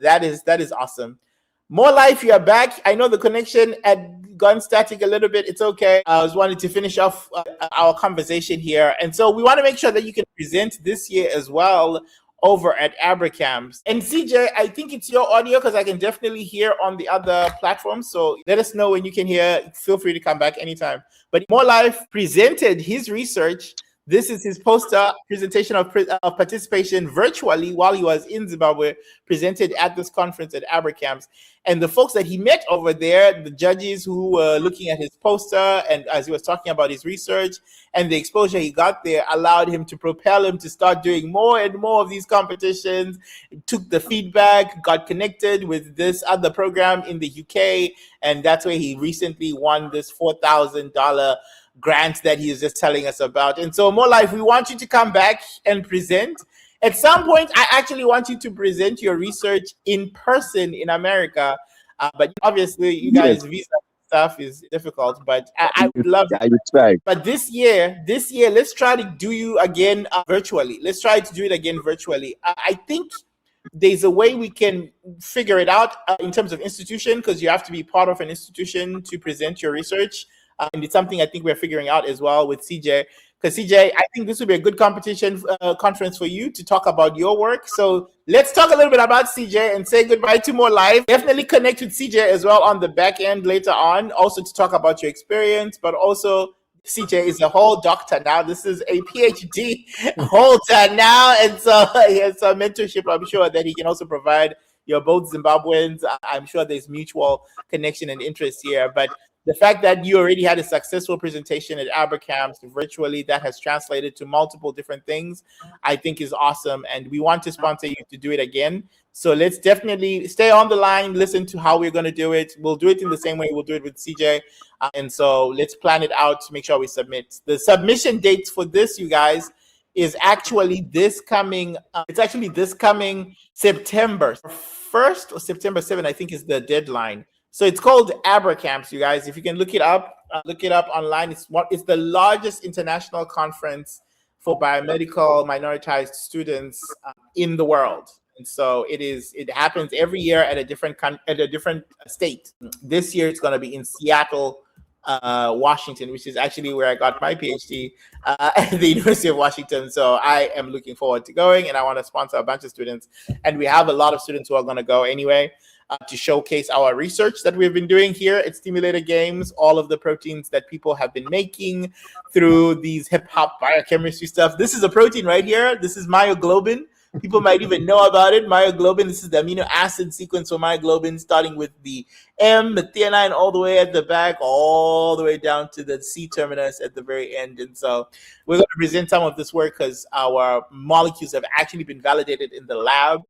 That is awesome. More life, you are back. I know the connection had gone static a little bit. It's okay. I was wanting to finish off our conversation here. And so we want to make sure that you can present this year as well over at ABRCMS. And CJ, I think it's your audio because I can definitely hear on the other platforms. So let us know when you can hear. Feel free to come back anytime. But More Life presented his research. This is his poster presentation of participation virtually while he was in Zimbabwe, presented at this conference at ABRCMS. And the folks that he met over there, the judges who were looking at his poster and as he was talking about his research and the exposure he got there allowed him to propel him to start doing more and more of these competitions, took the feedback, got connected with this other program in the UK. And that's where he recently won this $4,000 grant that he is just telling us about. And so More Life, we want you to come back and present. At some point, I actually want you to present your research in person in America. But obviously, you guys' visa stuff is difficult, but I would love to. But this year, let's try to do you again virtually. Let's try to do it again virtually. I think there's a way we can figure it out in terms of institution, because you have to be part of an institution to present your research. And it's something I think we're figuring out as well with CJ. Because CJ, I think this would be a good competition conference for you to talk about your work. So let's talk a little bit about CJ and say goodbye to More Life. Definitely connect with CJ as well on the back end later on, also to talk about your experience, but also CJ is a whole doctor now. This is a PhD holder now. And so he has some mentorship, I'm sure, that he can also provide. You're both Zimbabweans. I'm sure there's mutual connection and interest here. But the fact that you already had a successful presentation at ABRCMS virtually that has translated to multiple different things, I think is awesome. And we want to sponsor you to do it again. So let's definitely stay on the line, listen to how we're going to do it. We'll do it in the same way we'll do it with CJ. And so let's plan it out to make sure we submit. The submission dates for this, you guys, is actually this coming, September 1st or September 7th, I think is the deadline. So it's called ABRCMS, you guys. If you can look it up online. It's the largest international conference for biomedical minoritized students in the world. And so it happens every year at a different state. This year it's going to be in Seattle, Washington, which is actually where I got my PhD at the University of Washington. So I am looking forward to going, and I want to sponsor a bunch of students. And we have a lot of students who are going to go anyway. To showcase our research that we've been doing here at Stimulator Games, all of the proteins that people have been making through these hip-hop biochemistry stuff. This is a protein right here. This is myoglobin. People might even know about it. Myoglobin, this is the amino acid sequence for myoglobin, starting with the M, the threonine, all the way at the back, all the way down to the C terminus at the very end. And so we're going to present some of this work because our molecules have actually been validated in the lab.